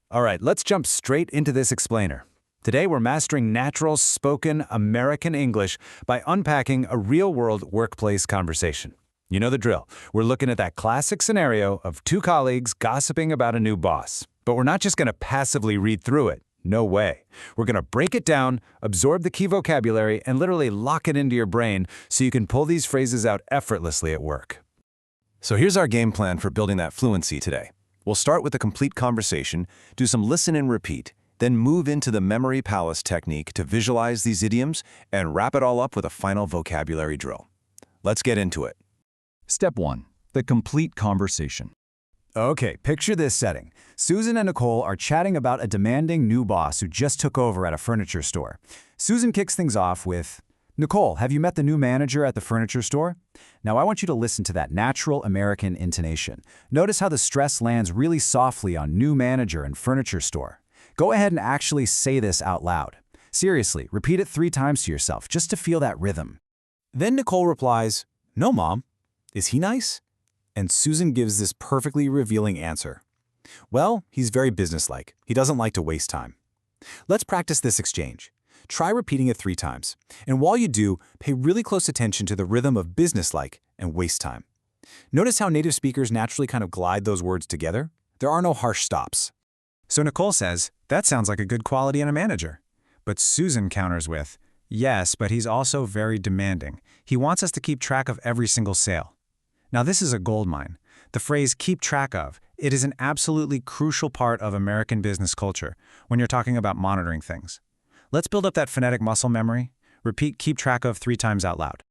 All right, let's jump straight into this explainer. Today we're mastering natural spoken American English by unpacking a real-world workplace conversation. You know the drill. We're looking at that classic scenario of two colleagues gossiping about a new boss. But we're not just going to passively read through it. No way. We're going to break it down, absorb the key vocabulary, and literally lock it into your brain so you can pull these phrases out effortlessly at work. So here's our game plan for building that fluency today. We'll start with a complete conversation, do some listen and repeat, then move into the memory palace technique to visualize these idioms and wrap it all up with a final vocabulary drill. Let's get into it. Step 1. The complete conversation. Okay, picture this setting. Susan and Nicole are chatting about a demanding new boss who just took over at a furniture store. Susan kicks things off with, "Nicole, have you met the new manager at the furniture store?" Now I want you to listen to that natural American intonation. Notice how the stress lands really softly on new manager and furniture store. Go ahead and actually say this out loud. Seriously, repeat it 3 times to yourself just to feel that rhythm. Then Nicole replies, "No, Mom. Is he nice?" And Susan gives this perfectly revealing answer. "Well, he's very businesslike. He doesn't like to waste time." Let's practice this exchange. Try repeating it 3 times. And while you do, pay really close attention to the rhythm of businesslike and waste time. Notice how native speakers naturally kind of glide those words together? There are no harsh stops. So Nicole says, "That sounds like a good quality in a manager." But Susan counters with, "Yes, but he's also very demanding. He wants us to keep track of every single sale." Now this is a goldmine. The phrase "keep track of," it is an absolutely crucial part of American business culture when you're talking about monitoring things. Let's build up that phonetic muscle memory. Repeat "keep track of" 3 times out loud.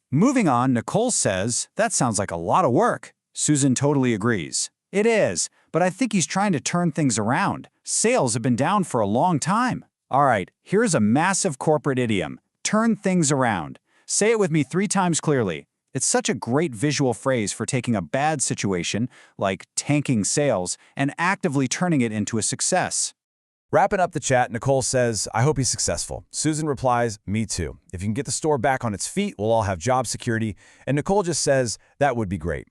Moving on, Nicole says, "That sounds like a lot of work." Susan totally agrees. "It is, but I think he's trying to turn things around. Sales have been down for a long time." All right, here's a massive corporate idiom. Turn things around. Say it with me 3 times clearly. It's such a great visual phrase for taking a bad situation, like tanking sales, and actively turning it into a success. Wrapping up the chat, Nicole says, "I hope he's successful." Susan replies, "Me too. If you can get the store back on its feet, we'll all have job security." And Nicole just says, "That would be great."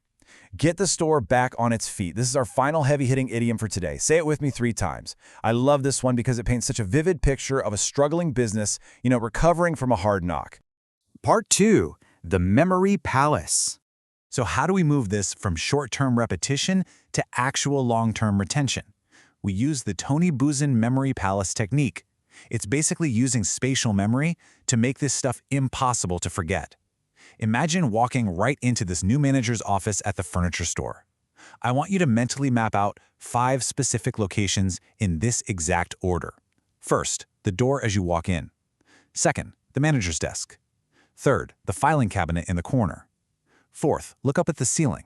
Get the store back on its feet. This is our final heavy-hitting idiom for today. Say it with me 3 times. I love this one because it paints such a vivid picture of a struggling business, recovering from a hard knock. Part 2. The memory palace. So how do we move this from short-term repetition to actual long-term retention? We use the Tony Buzan memory palace technique. It's basically using spatial memory to make this stuff impossible to forget. Imagine walking right into this new manager's office at the furniture store. I want you to mentally map out 5 specific locations in this exact order. First, the door as you walk in. Second, the manager's desk. Third, the filing cabinet in the corner. Fourth, look up at the ceiling.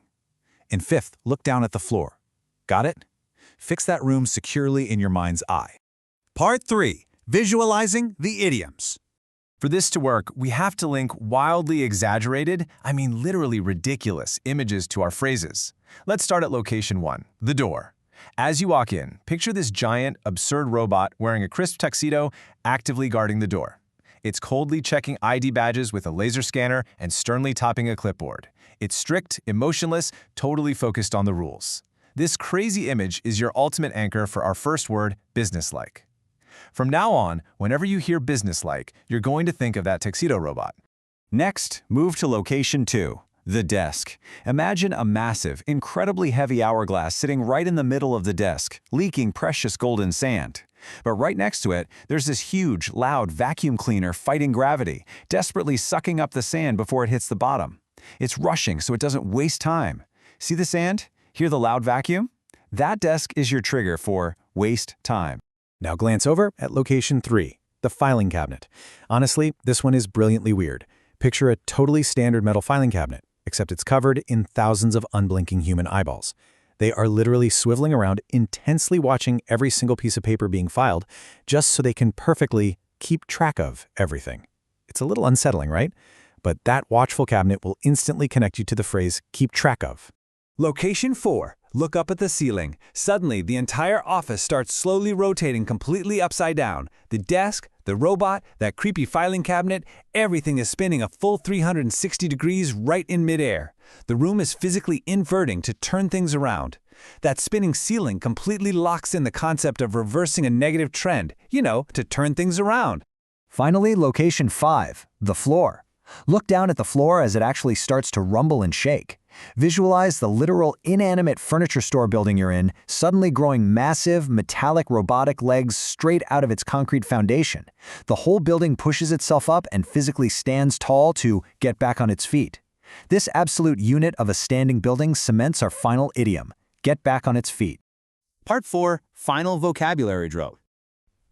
And fifth, look down at the floor. Got it? Fix that room securely in your mind's eye. Part 3. Visualizing the idioms. For this to work, we have to link wildly exaggerated, literally ridiculous, images to our phrases. Let's start at location 1, the door. As you walk in, picture this giant, absurd robot wearing a crisp tuxedo actively guarding the door. It's coldly checking ID badges with a laser scanner and sternly topping a clipboard. It's strict, emotionless, totally focused on the rules. This crazy image is your ultimate anchor for our first word, businesslike. From now on, whenever you hear businesslike, you're going to think of that tuxedo robot. Next, move to location 2, the desk. Imagine a massive, incredibly heavy hourglass sitting right in the middle of the desk, leaking precious golden sand. But right next to it, there's this huge, loud vacuum cleaner fighting gravity, desperately sucking up the sand before it hits the bottom. It's rushing so it doesn't waste time. See the sand? Hear the loud vacuum? That desk is your trigger for waste time. Now glance over at location 3, the filing cabinet. Honestly, this one is brilliantly weird. Picture a totally standard metal filing cabinet, except it's covered in thousands of unblinking human eyeballs. They are literally swiveling around, intensely watching every single piece of paper being filed, just so they can perfectly keep track of everything. It's a little unsettling, right? But that watchful cabinet will instantly connect you to the phrase, keep track of. Location 4. Look up at the ceiling. Suddenly, the entire office starts slowly rotating completely upside down. The desk, the robot, that creepy filing cabinet, everything is spinning a full 360 degrees right in midair. The room is physically inverting to turn things around. That spinning ceiling completely locks in the concept of reversing a negative trend, to turn things around. Finally, location 5, the floor. Look down at the floor as it actually starts to rumble and shake. Visualize the literal inanimate furniture store building you're in suddenly growing massive, metallic robotic legs straight out of its concrete foundation. The whole building pushes itself up and physically stands tall to get back on its feet. This absolute unit of a standing building cements our final idiom, get back on its feet. Part 4, Final Vocabulary Drill.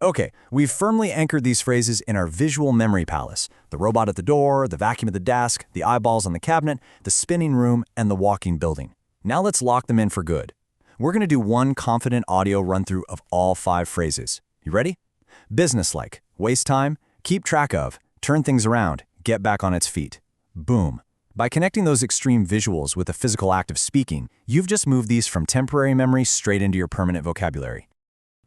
Okay, we've firmly anchored these phrases in our visual memory palace. The robot at the door, the vacuum at the desk, the eyeballs on the cabinet, the spinning room, and the walking building. Now let's lock them in for good. We're going to do one confident audio run-through of all 5 phrases. You ready? Businesslike, waste time, keep track of, turn things around, get back on its feet. Boom. By connecting those extreme visuals with the physical act of speaking, you've just moved these from temporary memory straight into your permanent vocabulary.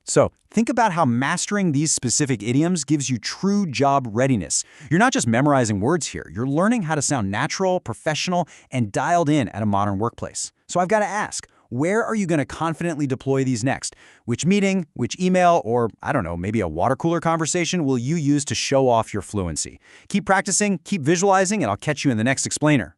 So, think about how mastering these specific idioms gives you true job readiness. You're not just memorizing words here, you're learning how to sound natural, professional, and dialed in at a modern workplace. So I've got to ask, where are you going to confidently deploy these next? Which meeting, which email, or, I don't know, maybe a water cooler conversation will you use to show off your fluency? Keep practicing, keep visualizing, and I'll catch you in the next explainer.